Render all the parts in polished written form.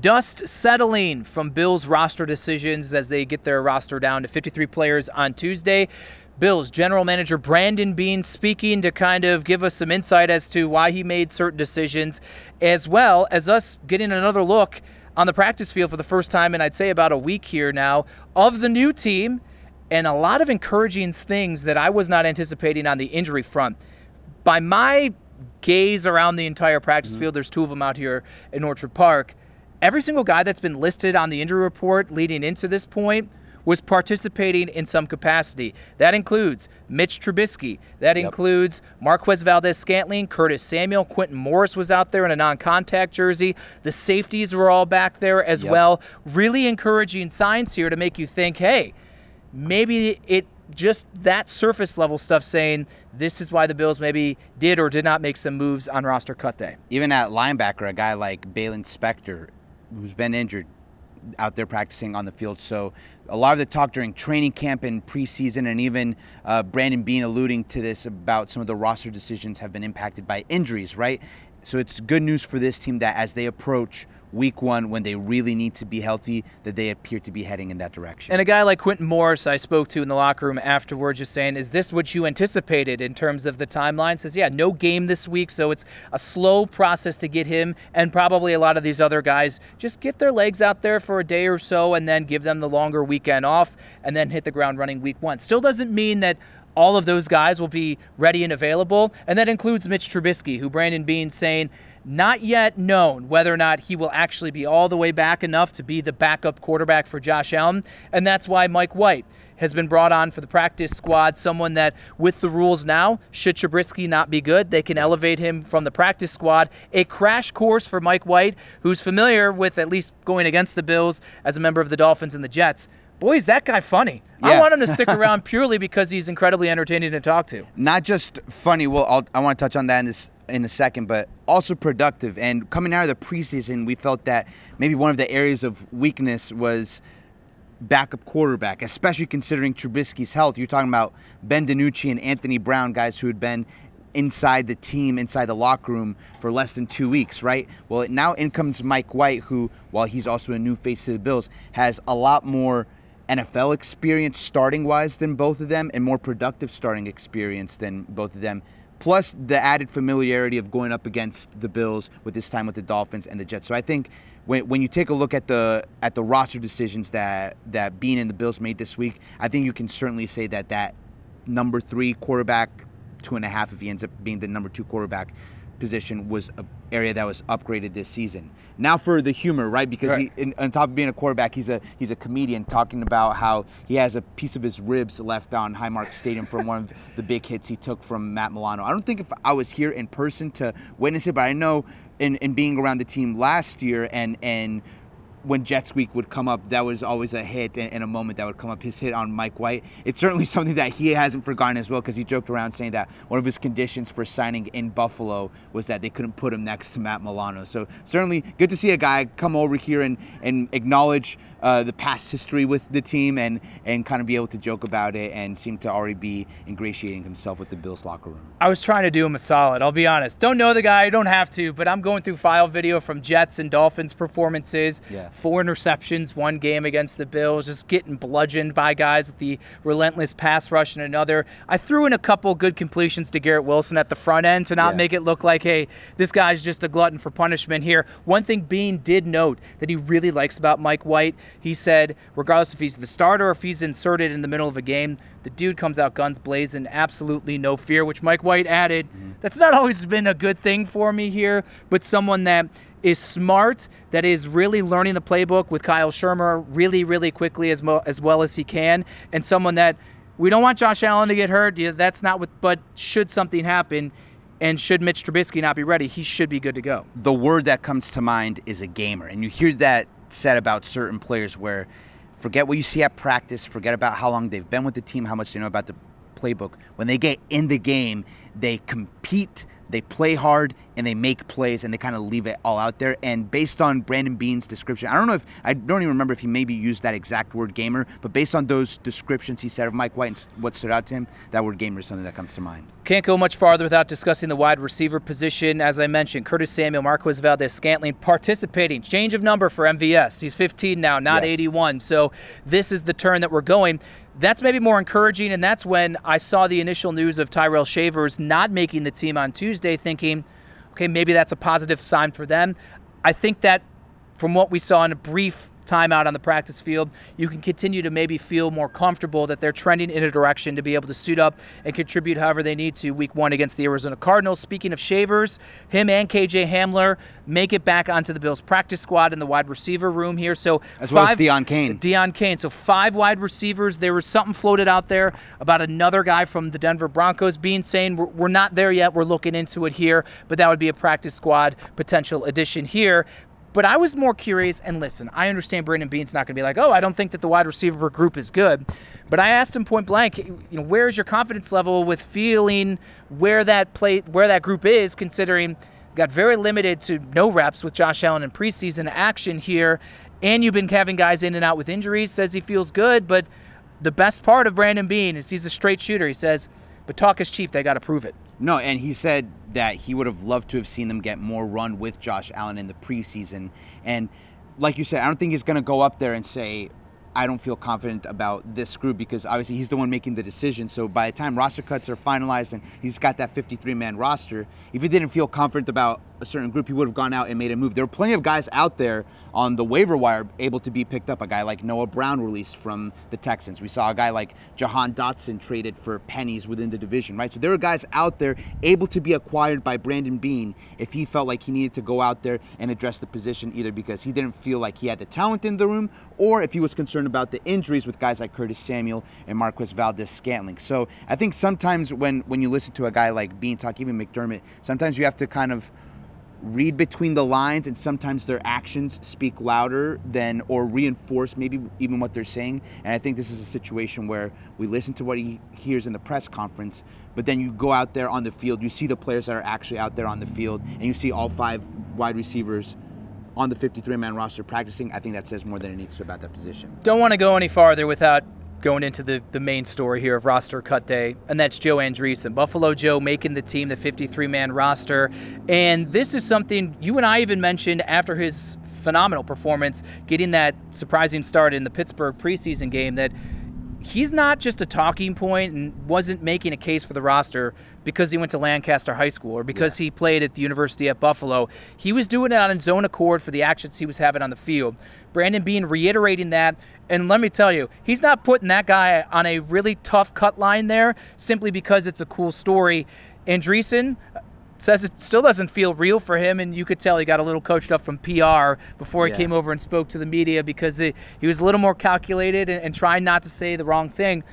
Dust settling from Bills roster decisions as they get their roster down to 53 players on Tuesday. Bills general manager Brandon Beane speaking to kind of give us some insight as to why he made certain decisions, as well as us getting another look on the practice field for the first time in, I'd say, about a week here now, of the new team, and a lot of encouraging things that I was not anticipating on the injury front. By my gaze around the entire practice field, there's 2 of them out here in Orchard Park, every single guy that's been listed on the injury report leading into this point was participating in some capacity. That includes Mitch Trubisky. That includes Marquez Valdez-Scantling, Curtis Samuel, Quentin Morris was out there in a non-contact jersey. The safeties were all back there as well. Really encouraging signs here to make you think, hey, maybe it just that surface level stuff saying this is why the Bills maybe did or did not make some moves on roster cut day. Even at linebacker, a guy like Balin Spector, who's been injured, out there practicing on the field. So a lot of the talk during training camp and preseason, and even Brandon Beane alluding to this about some of the roster decisions have been impacted by injuries, right? So it's good news for this team that as they approach week 1, when they really need to be healthy, that they appear to be heading in that direction. And a guy like Quentin Morris I spoke to in the locker room afterwards just saying, is this what you anticipated in terms of the timeline? Says, yeah, no game this week, so it's a slow process to get him and probably a lot of these other guys just get their legs out there for a day or so and then give them the longer weekend off and then hit the ground running week 1. Still doesn't mean that all of those guys will be ready and available, and that includes Mitch Trubisky, who Brandon Beane saying not yet known whether or not he will actually be all the way back enough to be the backup quarterback for Josh Allen, and that's why Mike White has been brought on for the practice squad, someone that with the rules now, should Trubisky not be good, they can elevate him from the practice squad. A crash course for Mike White, who's familiar with at least going against the Bills as a member of the Dolphins and the Jets. Boy, is that guy funny. Yeah. I want him to stick around purely because he's incredibly entertaining to talk to. Not just funny, well, I want to touch on that in a second, but also productive. And coming out of the preseason, we felt that maybe one of the areas of weakness was backup quarterback, especially considering Trubisky's health. You're talking about Ben DiNucci and Anthony Brown, guys who had been inside the team, inside the locker room for less than 2 weeks, right? Well, now in comes Mike White, who, while he's also a new face to the Bills, has a lot more NFL experience starting-wise than both of them and more productive starting experience than both of them, plus the added familiarity of going up against the Bills with this time with the Dolphins and the Jets. So I think when you take a look at the roster decisions that Beane and the Bills made this week, I think you can certainly say that number 3 quarterback, 2.5 if he ends up being the number 2 quarterback position, was an area that was upgraded this season. Now for the humor, right? Because on top of being a quarterback, he's a comedian talking about how he has a piece of his ribs left on Highmark Stadium from one of the big hits he took from Matt Milano. I don't think if I was here in person to witness it, but I know in being around the team last year and when Jets Week would come up, that was always a hit and a moment that would come up, his hit on Mike White. It's certainly something that he hasn't forgotten as well, because he joked around saying that one of his conditions for signing in Buffalo was that they couldn't put him next to Matt Milano. So certainly good to see a guy come over here and acknowledge the past history with the team and kind of be able to joke about it and seem to already be ingratiating himself with the Bills locker room. I was trying to do him a solid, I'll be honest. Don't know the guy, don't have to, but I'm going through file video from Jets and Dolphins performances. Yeah. 4 interceptions, 1 game against the Bills, just getting bludgeoned by guys with the relentless pass rush in another. I threw in a couple good completions to Garrett Wilson at the front end to not make it look like, hey, this guy's just a glutton for punishment here. One thing Beane did note that he really likes about Mike White, he said, regardless if he's the starter or if he's inserted in the middle of a game, the dude comes out guns blazing, absolutely no fear, which Mike White added, that's not always been a good thing for me here, but someone that is smart, that is really learning the playbook with Kyle Shermer really, really quickly as well as he can, and someone that we don't want Josh Allen to get hurt. Yeah, that's not what, but should something happen, and should Mitch Trubisky not be ready, he should be good to go. The word that comes to mind is a gamer, and you hear that said about certain players where forget what you see at practice, forget about how long they've been with the team, how much they know about the playbook. When they get in the game, they compete, they play hard, and they make plays, and they kind of leave it all out there. And based on Brandon Beane's description, I don't even remember if he maybe used that exact word gamer, but based on those descriptions he said of Mike White and what stood out to him, that word gamer is something that comes to mind. Can't go much farther without discussing the wide receiver position. As I mentioned, Curtis Samuel, Marquez Valdez-Scantling participating. Change of number for MVS. He's 15 now, not 81. So this is the turn that we're going. That's maybe more encouraging, and that's when I saw the initial news of Tyrell Shavers not making the team on Tuesday, thinking, okay, maybe that's a positive sign for them. I think that from what we saw in a brief time out on the practice field, you can continue to maybe feel more comfortable that they're trending in a direction to be able to suit up and contribute however they need to week 1 against the Arizona Cardinals. Speaking of Shavers, him and KJ Hamler make it back onto the Bills practice squad in the wide receiver room here. So as well as Deion Kane. So 5 wide receivers. There was something floated out there about another guy from the Denver Broncos saying we're not there yet, we're looking into it here, but that would be a practice squad potential addition here. But I was more curious, and listen, I understand Brandon Beane's not going to be like, oh, I don't think that the wide receiver group is good. But I asked him point blank, where is your confidence level with feeling where that group is, considering got very limited to no reps with Josh Allen in preseason action here, and you've been having guys in and out with injuries. Says he feels good, but the best part of Brandon Beane is he's a straight shooter. He says, but talk is cheap. They got to prove it. No, and he said that he would have loved to have seen them get more run with Josh Allen in the preseason. And like you said, I don't think he's going to go up there and say, I don't feel confident about this group, because obviously he's the one making the decision. So by the time roster cuts are finalized and he's got that 53-man roster, if he didn't feel confident about a certain group, he would have gone out and made a move. There were plenty of guys out there on the waiver wire able to be picked up. A guy like Noah Brown released from the Texans. We saw a guy like Jahan Dotson traded for pennies within the division, right? So there were guys out there able to be acquired by Brandon Beane if he felt like he needed to go out there and address the position, either because he didn't feel like he had the talent in the room, or if he was concerned about the injuries with guys like Curtis Samuel and Marquez Valdez-Scantling. So I think sometimes when you listen to a guy like Beane talk, even McDermott, sometimes you have to kind of read between the lines, and sometimes their actions speak louder than, or reinforce maybe even what they're saying. And I think this is a situation where we listen to what he hears in the press conference, but then you go out there on the field, you see the players that are actually out there on the field, and you see all 5 wide receivers on the 53-man roster practicing. I think that says more than it needs to about that position. Don't want to go any farther without going into the main story here of roster cut day, and that's Joe Andreessen. Buffalo Joe making the team, the 53-man roster. And this is something you and I even mentioned after his phenomenal performance, getting that surprising start in the Pittsburgh preseason game, that he's not just a talking point and wasn't making a case for the roster because he went to Lancaster High School or because he played at the University at Buffalo. He was doing it on his own accord for the actions he was having on the field. Brandon Beane reiterating that, and let me tell you, he's not putting that guy on a really tough cut line there simply because it's a cool story. Andreessen says it still doesn't feel real for him, and you could tell he got a little coached up from PR before he came over and spoke to the media, because he was a little more calculated and trying not to say the wrong thing.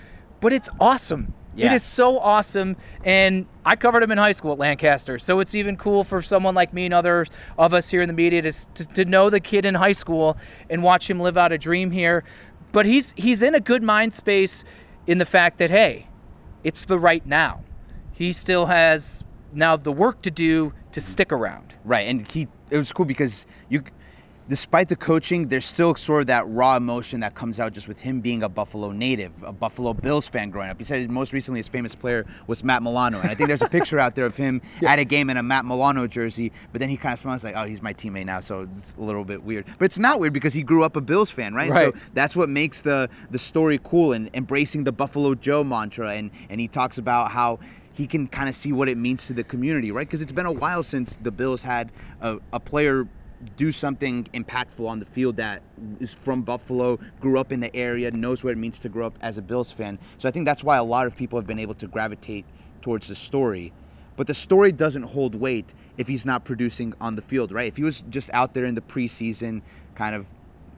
But it's awesome. Yeah. It is so awesome, and I covered him in high school at Lancaster, so it's even cool for someone like me and others of us here in the media to know the kid in high school and watch him live out a dream here. But he's in a good mind space in the fact that, hey, it's the right now. He still has now the work to do to stick around. Right, and it was cool because despite the coaching, there's still sort of that raw emotion that comes out just with him being a Buffalo native, a Buffalo Bills fan growing up. He said most recently his famous player was Matt Milano, and I think there's a picture out there of him at a game in a Matt Milano jersey, but then he kind of smiles like, oh, he's my teammate now, so it's a little bit weird. But it's not weird because he grew up a Bills fan, right? So that's what makes the story cool, and embracing the Buffalo Joe mantra, and he talks about how he can kind of see what it means to the community, right? Because it's been a while since the Bills had a player do something impactful on the field that is from Buffalo, grew up in the area, knows what it means to grow up as a Bills fan. So I think that's why a lot of people have been able to gravitate towards the story. But the story doesn't hold weight if he's not producing on the field, right? If he was just out there in the preseason, kind of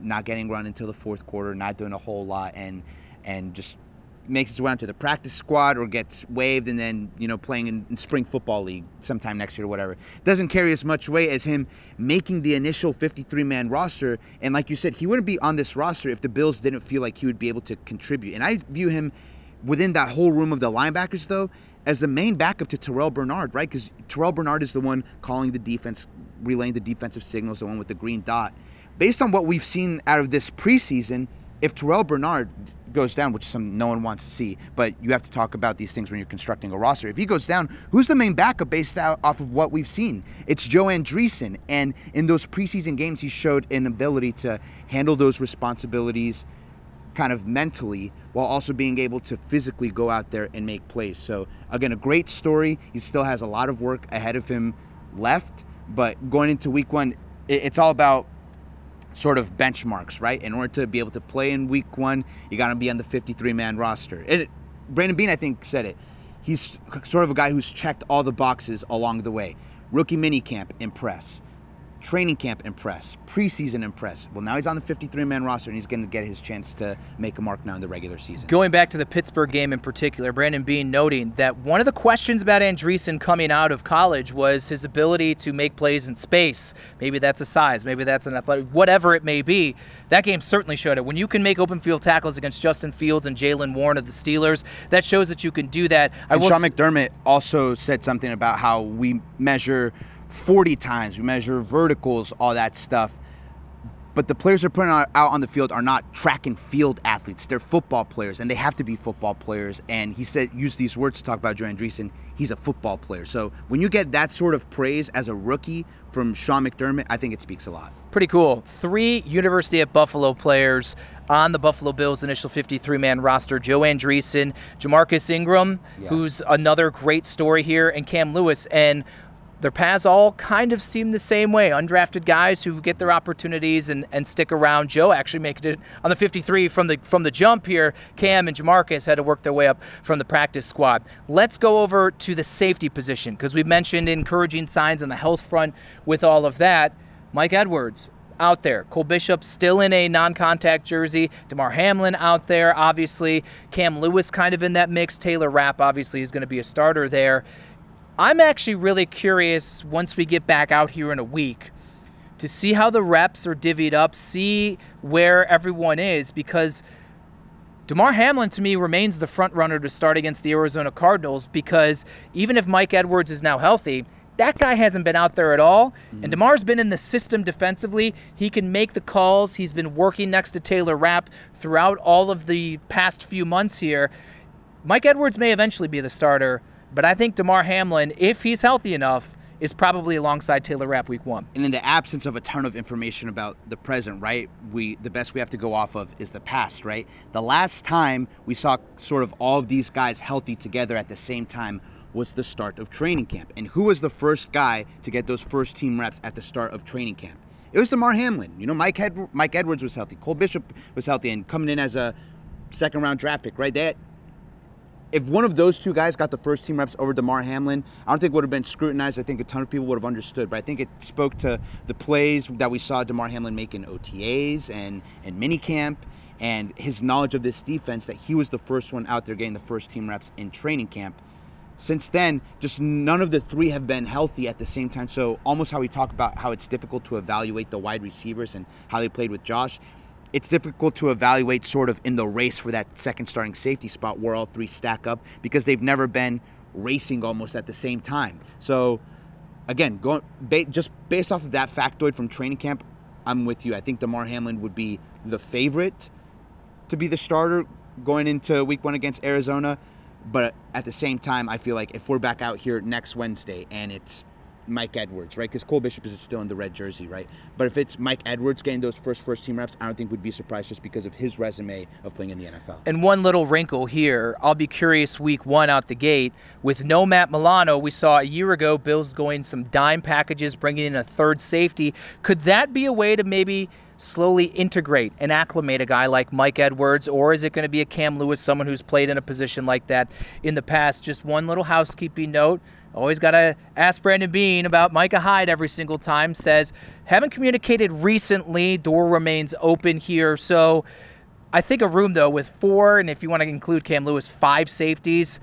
not getting run until the fourth quarter, not doing a whole lot, and just makes his way onto the practice squad or gets waived and then, playing in spring football league sometime next year or whatever, doesn't carry as much weight as him making the initial 53-man roster. And like you said, he wouldn't be on this roster if the Bills didn't feel like he would be able to contribute. And I view him within that whole room of the linebackers, though, as the main backup to Terrell Bernard, right? Because Terrell Bernard is the one calling the defense, relaying the defensive signals, the one with the green dot. Based on what we've seen out of this preseason, if Terrell Bernard goes down, which no one wants to see, but you have to talk about these things when you're constructing a roster. If he goes down, who's the main backup based off of what we've seen? It's Joe Andreessen, and in those preseason games, he showed an ability to handle those responsibilities kind of mentally while also being able to physically go out there and make plays. So again, a great story. He still has a lot of work ahead of him left, but going into week one, it's all about sort of benchmarks, right? In order to be able to play in week one, you got to be on the 53-man roster. And Brandon Beane, I think, said it. He's sort of a guy who's checked all the boxes along the way. Rookie minicamp, impress. Training camp, impress. Preseason, impress. Well, now he's on the 53-man roster, and he's going to get his chance to make a mark now in the regular season. Going back to the Pittsburgh game in particular, Brandon Beane noting that one of the questions about Andreessen coming out of college was his ability to make plays in space. Maybe that's a size, maybe that's an athletic, whatever it may be. That game certainly showed it. When you can make open field tackles against Justin Fields and Jalen Warren of the Steelers, that shows that you can do that. And Sean McDermott also said something about how we measure 40 times, we measure verticals, all that stuff. But the players they're putting out on the field are not track and field athletes. They're football players, and they have to be football players. And he said, used these words to talk about Joe Andreessen. He's a football player. So when you get that sort of praise as a rookie from Sean McDermott, I think it speaks a lot. Pretty cool. 3 University at Buffalo players on the Buffalo Bills initial 53-man roster. Joe Andreessen, Jamarcus Ingram, who's another great story here, and Cam Lewis. And their paths all kind of seem the same way. Undrafted guys who get their opportunities and stick around. Joe actually making it on the 53 from the jump here. Cam and Jamarcus had to work their way up from the practice squad. Let's go over to the safety position, because we mentioned encouraging signs on the health front with all of that. Mike Edwards out there. Cole Bishop still in a non-contact jersey. Damar Hamlin out there, obviously. Cam Lewis kind of in that mix. Taylor Rapp obviously is going to be a starter there. I'm actually really curious, once we get back out here in a week, to see how the reps are divvied up, see where everyone is, because Damar Hamlin, to me, remains the front runner to start against the Arizona Cardinals, because even if Mike Edwards is now healthy, that guy hasn't been out there at all. And Damar's been in the system defensively. He can make the calls. He's been working next to Taylor Rapp throughout all of the past few months here. Mike Edwards may eventually be the starter, but I think Damar Hamlin, if he's healthy enough, is probably alongside Taylor Rapp week one. And in the absence of a ton of information about the present, right, the best we have to go off of is the past, right? The last time we saw sort of all of these guys healthy together at the same time was the start of training camp. And who was the first guy to get those first team reps at the start of training camp? It was Damar Hamlin. You know, Mike Edwards was healthy. Cole Bishop was healthy and coming in as a second-round draft pick, right? If one of those two guys got the first team reps over Damar Hamlin, I don't think it would have been scrutinized. I think a ton of people would have understood. But I think it spoke to the plays that we saw Damar Hamlin make in OTAs and minicamp, and his knowledge of this defense, that he was the first one out there getting the first team reps in training camp. Since then, just none of the three have been healthy at the same time. So almost how we talk about how it's difficult to evaluate the wide receivers and how they played with Josh, it's difficult to evaluate sort of in the race for that second starting safety spot where all three stack up, because they've never been racing almost at the same time. So again, just based off of that factoid from training camp, I'm with you. I think Damar Hamlin would be the favorite to be the starter going into week one against Arizona. But at the same time, I feel like if we're back out here next Wednesday and it's Mike Edwards, right? Because Cole Bishop is still in the red jersey, right? But if it's Mike Edwards getting those first team reps, I don't think we'd be surprised, just because of his resume of playing in the NFL. And one little wrinkle here, I'll be curious week one out the gate. With no Matt Milano, we saw a year ago Bills going some dime packages, bringing in a third safety. Could that be a way to maybe slowly integrate and acclimate a guy like Mike Edwards, or is it going to be a Cam Lewis, someone who's played in a position like that in the past? Just one little housekeeping note. Always got to ask Brandon Beane about Micah Hyde every single time. Says, haven't communicated recently. Door remains open here. So I think a room, though, with 4, and if you want to include Cam Lewis, 5 safeties,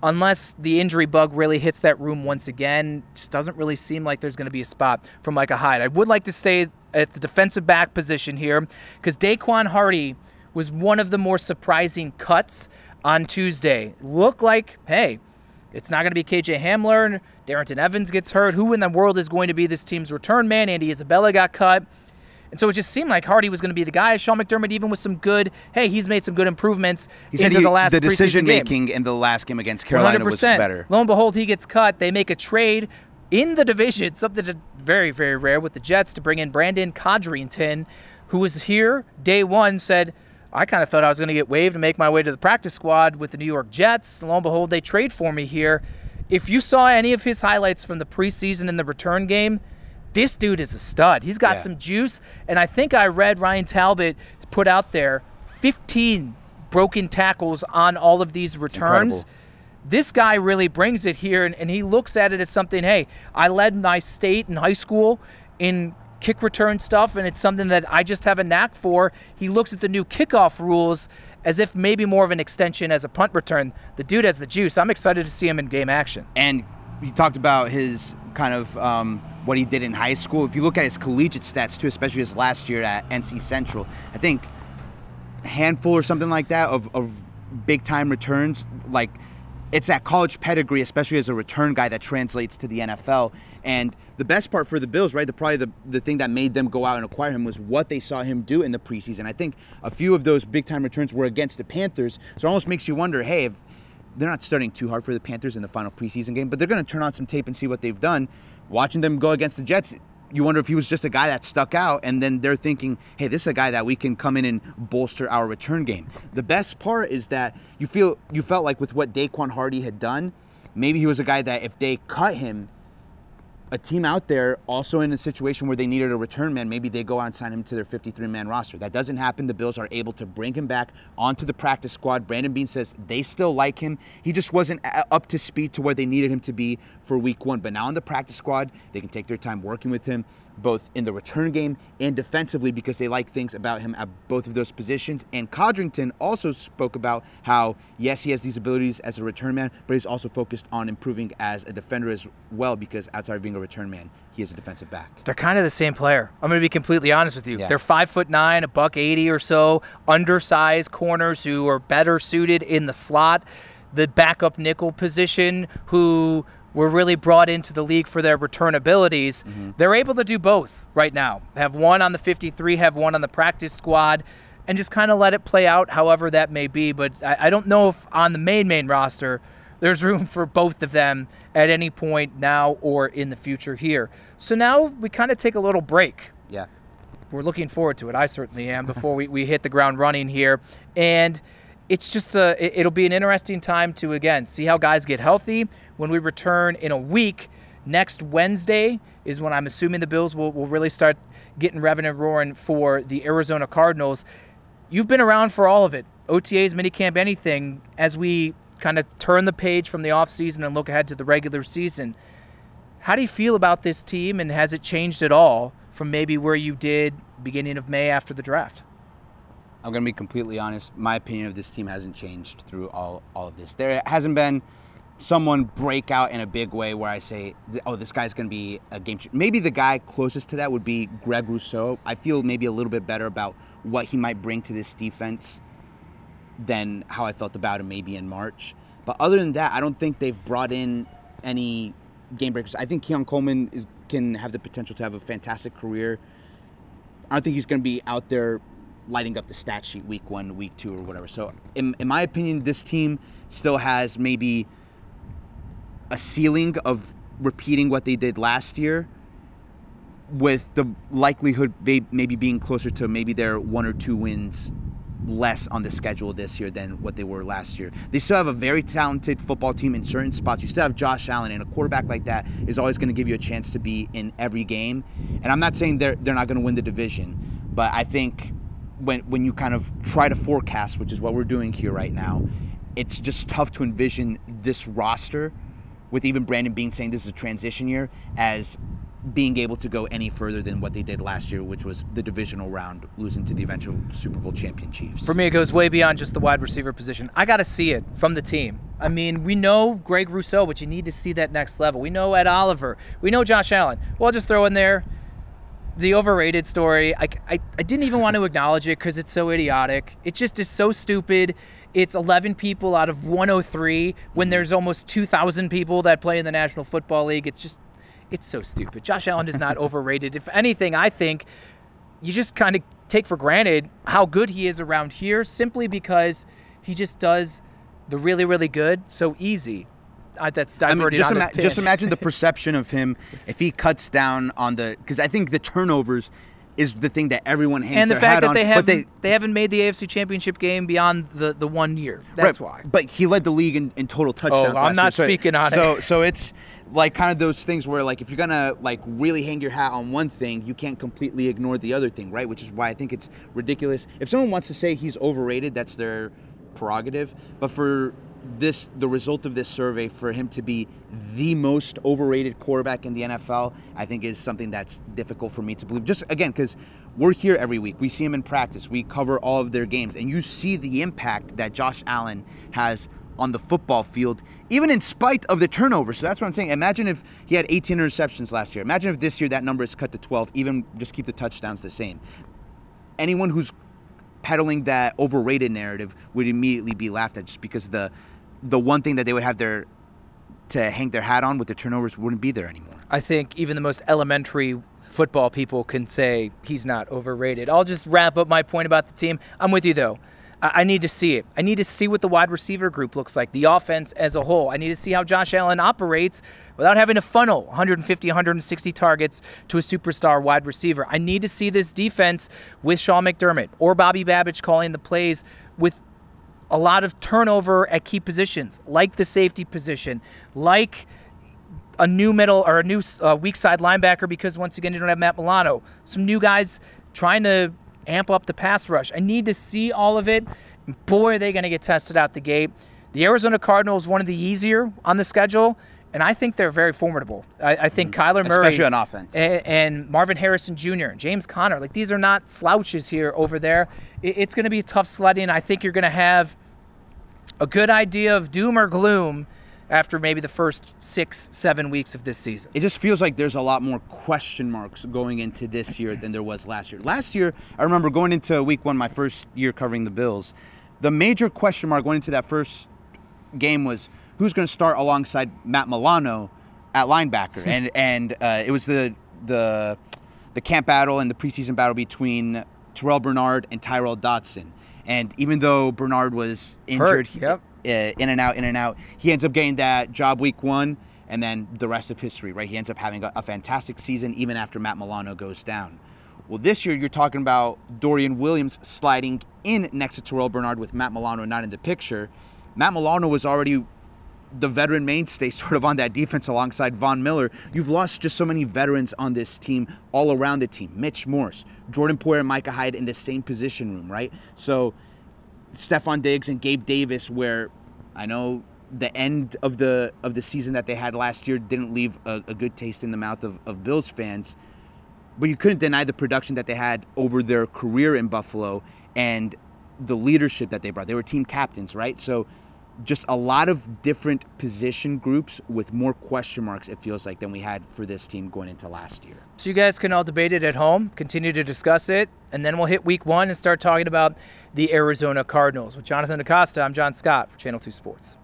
unless the injury bug really hits that room once again, just doesn't really seem like there's going to be a spot for Micah Hyde. I would like to stay at the defensive back position here, because Daquan Hardy was one of the more surprising cuts on Tuesday. Looked like, hey, It's not going to be KJ Hamler. Darrington Evans gets hurt. Who in the world is going to be this team's return man? Andy Isabella got cut. And so it just seemed like Hardy was going to be the guy. Sean McDermott, even with some good, hey, he's made some good improvements into the last preseason game. The decision-making in the last game against Carolina 100%. was better. Lo and behold, he gets cut. They make a trade in the division, something very, very rare with the Jets, to bring in Brandon Codrington, who was here day one, said, I kind of thought I was going to get waived and make my way to the practice squad with the New York Jets. Lo and behold, they trade for me here. If you saw any of his highlights from the preseason and the return game, this dude is a stud. He's got some juice, and I think I read Ryan Talbot put out there 15 broken tackles on all of these returns. This guy really brings it here, and he looks at it as something, hey, I led my state in high school in kick return stuff, and it's something that I just have a knack for. He looks at the new kickoff rules as if maybe more of an extension as a punt return. The dude has the juice. I'm excited to see him in game action. And he talked about his kind of what he did in high school. If you look at his collegiate stats too, especially his last year at NC Central, I think a handful or something like that of big-time returns. Like, it's that college pedigree, especially as a return guy, that translates to the NFL. And the best part for the Bills, right, probably the thing that made them go out and acquire him was what they saw him do in the preseason. I think a few of those big-time returns were against the Panthers, so it almost makes you wonder, hey, if they're not studying too hard for the Panthers in the final preseason game, but they're going to turn on some tape and see what they've done. Watching them go against the Jets, you wonder if he was just a guy that stuck out, and then they're thinking, hey, this is a guy that we can come in and bolster our return game. The best part is that you felt like with what Daquan Hardy had done, maybe he was a guy that if they cut him, a team out there also in a situation where they needed a return man, maybe they go out and sign him to their 53-man roster. That doesn't happen. The Bills are able to bring him back onto the practice squad. Brandon Beane says they still like him. He just wasn't up to speed to where they needed him to be for week one. But now on the practice squad, they can take their time working with him, both in the return game and defensively, because they like things about him at both of those positions. And Codrington also spoke about how, yes, he has these abilities as a return man, but he's also focused on improving as a defender as well, because outside of being a return man, he is a defensive back. They're kind of the same player. I'm going to be completely honest with you. Yeah. They're 5'9", $180 or so, undersized corners who are better suited in the slot, the backup nickel position, who were really brought into the league for their return abilities. They're able to do both right now. Have one on the 53, have one on the practice squad, and just kind of let it play out however that may be. But I don't know if on the main roster there's room for both of them at any point now or in the future here. So now we kind of take a little break. Yeah. We're looking forward to it. I certainly am, before we hit the ground running here. And it's just it'll be an interesting time to, again, see how guys get healthy. When we return in a week, next Wednesday is when I'm assuming the Bills will really start getting revving and roaring for the Arizona Cardinals. You've been around for all of it, OTAs, minicamp, anything, as we kind of turn the page from the offseason and look ahead to the regular season. How do you feel about this team, and has it changed at all from maybe where you did beginning of May after the draft? I'm going to be completely honest. My opinion of this team hasn't changed through all of this. There hasn't been someone break out in a big way where I say, oh, this guy's going to be a game changer. Maybe the guy closest to that would be Greg Rousseau. I feel maybe a little bit better about what he might bring to this defense than how I felt about him maybe in March. But other than that, I don't think they've brought in any game breakers. I think Keon Coleman can have the potential to have a fantastic career. I don't think he's going to be out there lighting up the stat sheet week 1, week 2, or whatever. So in my opinion, this team still has maybe a ceiling of repeating what they did last year, with the likelihood maybe being closer to maybe their 1 or 2 wins less on the schedule this year than what they were last year. They still have a very talented football team in certain spots. You still have Josh Allen, and a quarterback like that is always going to give you a chance to be in every game. And I'm not saying they're not going to win the division, but I think when you kind of try to forecast, which is what we're doing here right now, it's just tough to envision this roster, with even Brandon Beane saying this is a transition year, as being able to go any further than what they did last year, which was the divisional round, losing to the eventual Super Bowl champion Chiefs. For me, it goes way beyond just the wide receiver position. I got to see it from the team. I mean, we know Greg Rousseau, but you need to see that next level. We know Ed Oliver. We know Josh Allen. Well, I'll just throw in there The overrated story, I didn't even want to acknowledge it because it's so idiotic. It just is so stupid. It's 11 people out of 103 when there's almost 2,000 people that play in the National Football League. It's so stupid. Josh Allen is not overrated. If anything, I think you just kind of take for granted how good he is around here simply because he just does the really, really good so easy. That's diverted. Just imagine the perception of him if he cuts down on because I think the turnovers is the thing that everyone hangs their hat on. And the fact that they haven't made the AFC Championship game beyond the 1 year. That's why. But he led the league in total touchdowns last year. I'm not speaking on it. So it's like kind of those things where like if you're gonna like really hang your hat on one thing, you can't completely ignore the other thing, right? Which is why I think it's ridiculous. If someone wants to say he's overrated, that's their prerogative. But for the result of this survey, for him to be the most overrated quarterback in the NFL, I think is something that's difficult for me to believe. Just again, because we're here every week. We see him in practice. We cover all of their games. And you see the impact that Josh Allen has on the football field, even in spite of the turnovers. So that's what I'm saying. Imagine if he had 18 interceptions last year. Imagine if this year that number is cut to 12, even just keep the touchdowns the same. Anyone who's peddling that overrated narrative would immediately be laughed at just because the one thing that they would have to hang their hat on with the turnovers wouldn't be there anymore. I think even the most elementary football people can say he's not overrated. I'll just wrap up my point about the team. I'm with you, though. I need to see it. I need to see what the wide receiver group looks like, the offense as a whole. I need to see how Josh Allen operates without having to funnel 150, 160 targets to a superstar wide receiver. I need to see this defense with Sean McDermott or Bobby Babbage calling the plays with a lot of turnover at key positions, like the safety position, like a new middle or a new weak side linebacker because, once again, you don't have Matt Milano. Some new guys trying to amp up the pass rush. I need to see all of it. Boy, are they going to get tested out the gate. The Arizona Cardinals, one of the easier on the schedule, and I think they're very formidable. I think Kyler Murray, especially on offense, and Marvin Harrison Jr., James Conner, like these are not slouches here over there. It's going to be tough sledding. I think you're going to have a good idea of doom or gloom after maybe the first 6-7 weeks of this season. It just feels like there's a lot more question marks going into this year than there was last year. Last year, I remember going into week 1, my first year covering the Bills, the major question mark going into that first game was who's going to start alongside Matt Milano at linebacker. and it was the camp battle and the preseason battle between Terrell Bernard and Tyrel Dodson. And even though Bernard was injured, in and out, he ends up getting that job week 1, and then the rest of history, right? He ends up having a fantastic season even after Matt Milano goes down. Well, this year you're talking about Dorian Williams sliding in next to Terrell Bernard with Matt Milano not in the picture. Matt Milano was already the veteran mainstay sort of on that defense alongside Von Miller. You've lost just so many veterans on this team, all around the team. Mitch Morse, Jordan Poyer, and Micah Hyde in the same position room, right? So Stephon Diggs and Gabe Davis, where I know the end of the season that they had last year didn't leave a good taste in the mouth of Bills fans, but you couldn't deny the production that they had over their career in Buffalo and the leadership that they brought. They were team captains, right? So just a lot of different position groups with more question marks, it feels like, than we had for this team going into last year. So you guys can all debate it at home, continue to discuss it, and then we'll hit week 1 and start talking about the Arizona Cardinals. With Jonathan Acosta, I'm John Scott for Channel 2 Sports.